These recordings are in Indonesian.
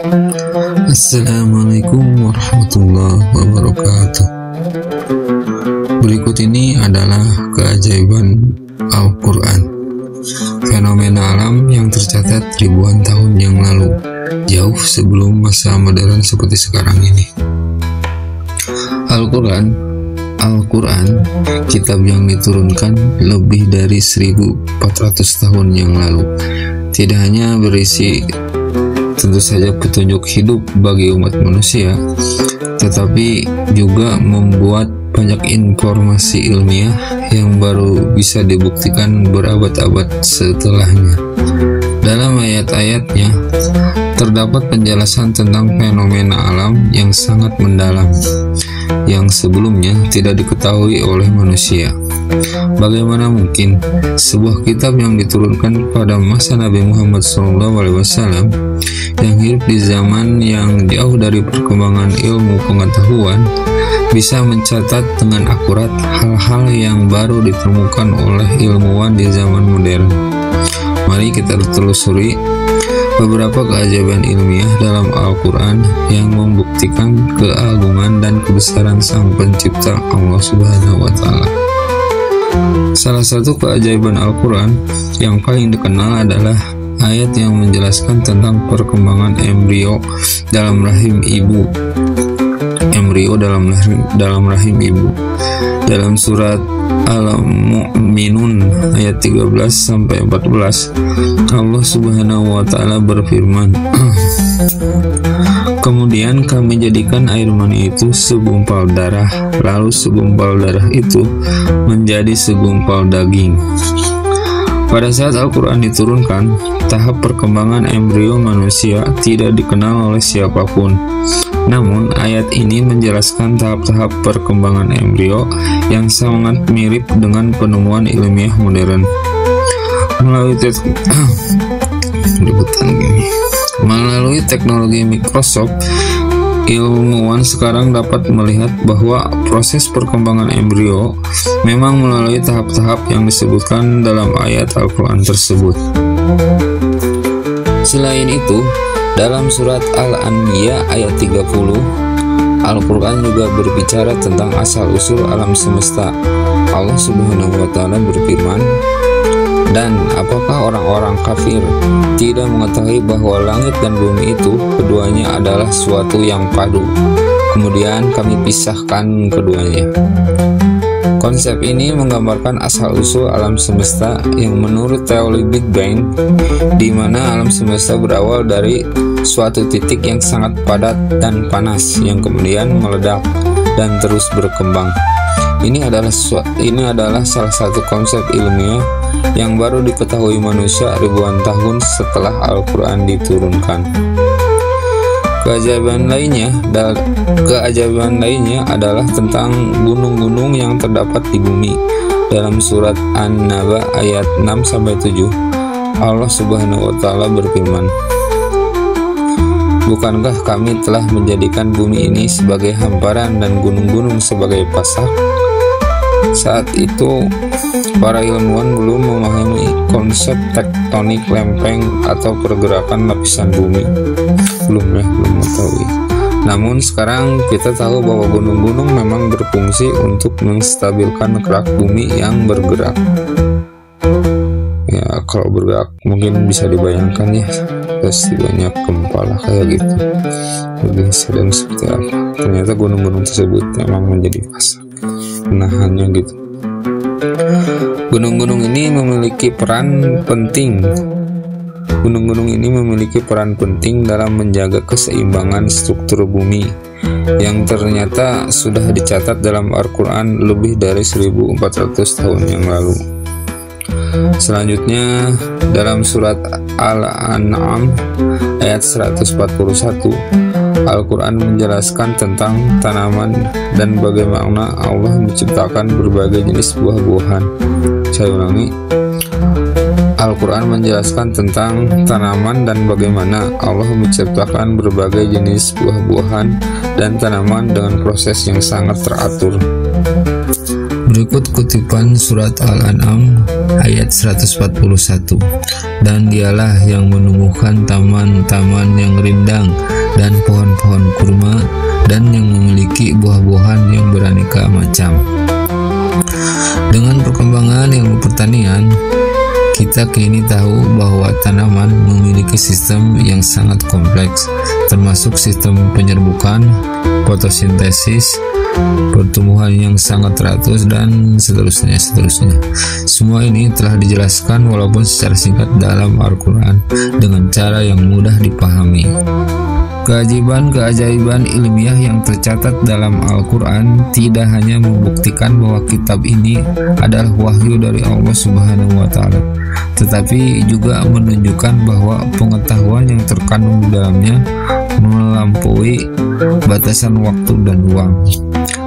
Assalamualaikum warahmatullahi wabarakatuh. Berikut ini adalah keajaiban Al-Quran, fenomena alam yang tercatat ribuan tahun yang lalu, jauh sebelum masa modern seperti sekarang ini. Al-Quran, kitab yang diturunkan lebih dari 1400 tahun yang lalu, tidak hanya berisi tentu saja petunjuk hidup bagi umat manusia, tetapi juga membuat banyak informasi ilmiah yang baru bisa dibuktikan berabad-abad setelahnya. Dalam ayat-ayatnya terdapat penjelasan tentang fenomena alam yang sangat mendalam, yang sebelumnya tidak diketahui oleh manusia. Bagaimana mungkin sebuah kitab yang diturunkan pada masa Nabi Muhammad SAW, yang hidup di zaman yang jauh dari perkembangan ilmu pengetahuan, bisa mencatat dengan akurat hal-hal yang baru ditemukan oleh ilmuwan di zaman modern? Mari kita telusuri beberapa keajaiban ilmiah dalam Al-Quran yang membuktikan keagungan dan kebesaran Sang Pencipta Allah Subhanahu wa Ta'ala. Salah satu keajaiban Al-Quran yang paling dikenal adalah ayat yang menjelaskan tentang perkembangan embrio dalam rahim ibu. Dalam surat Al-Mu'minun ayat 13-14, Allah Subhanahu wa Ta'ala berfirman, "Kemudian kami jadikan air mani itu segumpal darah, lalu segumpal darah itu menjadi segumpal daging." Pada saat Al-Quran diturunkan, tahap perkembangan embrio manusia tidak dikenal oleh siapapun. Namun, ayat ini menjelaskan tahap-tahap perkembangan embrio yang sangat mirip dengan penemuan ilmiah modern. Melalui teknologi Microsoft, ilmuwan sekarang dapat melihat bahwa proses perkembangan embrio memang melalui tahap-tahap yang disebutkan dalam ayat Al-Quran tersebut. Selain itu, dalam surat Al-Anbiya ayat 30, Al-Quran juga berbicara tentang asal-usul alam semesta. Allah Subhanahu wa Ta'ala berfirman, "Dan apakah orang-orang kafir tidak mengetahui bahwa langit dan bumi itu keduanya adalah suatu yang padu, kemudian kami pisahkan keduanya." Konsep ini menggambarkan asal-usul alam semesta yang menurut teori Big Bang, di mana alam semesta berawal dari suatu titik yang sangat padat dan panas yang kemudian meledak dan terus berkembang. Ini adalah salah satu konsep ilmiah yang baru diketahui manusia ribuan tahun setelah Al-Quran diturunkan. Keajaiban lainnya adalah tentang gunung-gunung yang terdapat di bumi. Dalam surat An-Naba ayat 6-7, Allah Subhanahu wa Ta'ala berfirman, "Bukankah kami telah menjadikan bumi ini sebagai hamparan dan gunung-gunung sebagai pasak?" Saat itu, para ilmuwan belum memahami konsep tektonik lempeng atau pergerakan lapisan bumi. Belum mengetahui. Namun sekarang kita tahu bahwa gunung-gunung memang berfungsi untuk menstabilkan kerak bumi yang bergerak. Ya, kalau bergerak mungkin bisa dibayangkan ya, pasti banyak gempa lah kayak gitu. Lebih sedang seperti apa? Ternyata gunung-gunung tersebut memang menjadi pasak penahannya gitu. Gunung-gunung ini memiliki peran penting dalam menjaga keseimbangan struktur bumi yang ternyata sudah dicatat dalam Al-Quran lebih dari 1400 tahun yang lalu. Selanjutnya, dalam surat Al-An'am ayat 141, Al-Quran menjelaskan tentang tanaman dan bagaimana Allah menciptakan berbagai jenis buah-buahan. Saya ulangi, Al-Quran menjelaskan tentang tanaman dan bagaimana Allah menciptakan berbagai jenis buah-buahan dan tanaman dengan proses yang sangat teratur. Berikut kutipan surat Al-An'am ayat 141. Dan dialah yang menumbuhkan taman-taman yang rindang dan pohon-pohon kurma dan yang memiliki buah-buahan yang beraneka macam. Dengan perkembangan ilmu pertanian, kita kini tahu bahwa tanaman memiliki sistem yang sangat kompleks, termasuk sistem penyerbukan, fotosintesis, pertumbuhan yang sangat teratur, dan seterusnya. Semua ini telah dijelaskan walaupun secara singkat dalam Al-Quran dengan cara yang mudah dipahami. Keajaiban ilmiah yang tercatat dalam Al-Quran tidak hanya membuktikan bahwa kitab ini adalah wahyu dari Allah Subhanahu wa Ta'ala, tetapi juga menunjukkan bahwa pengetahuan yang terkandung di dalamnya melampaui batasan waktu dan ruang.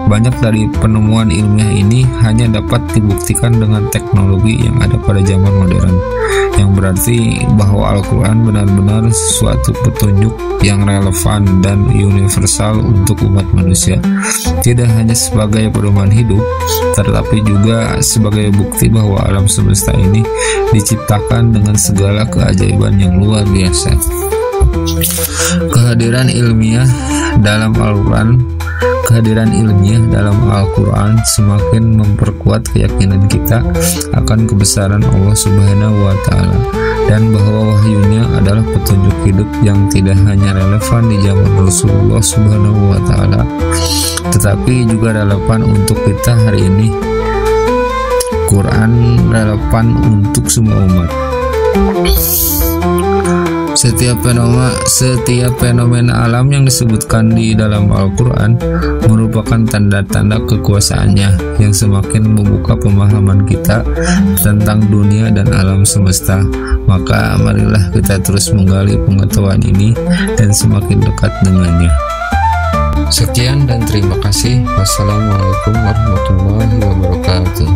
Banyak dari penemuan ilmiah ini hanya dapat dibuktikan dengan teknologi yang ada pada zaman modern, yang berarti bahwa Al-Quran benar-benar suatu petunjuk yang relevan dan universal untuk umat manusia, tidak hanya sebagai pedoman hidup, tetapi juga sebagai bukti bahwa alam semesta ini diciptakan dengan segala keajaiban yang luar biasa. Kehadiran ilmiah dalam Al-Quran semakin memperkuat keyakinan kita akan kebesaran Allah Subhanahu wa Ta'ala, dan bahwa wahyunya adalah petunjuk hidup yang tidak hanya relevan di zaman Rasulullah Subhanahu wa Ta'ala, tetapi juga relevan untuk kita hari ini. Quran relevan untuk semua umat. Setiap fenomena alam yang disebutkan di dalam Al-Quran merupakan tanda-tanda kekuasaannya yang semakin membuka pemahaman kita tentang dunia dan alam semesta. Maka marilah kita terus menggali pengetahuan ini dan semakin dekat dengannya. Sekian dan terima kasih. Wassalamualaikum warahmatullahi wabarakatuh.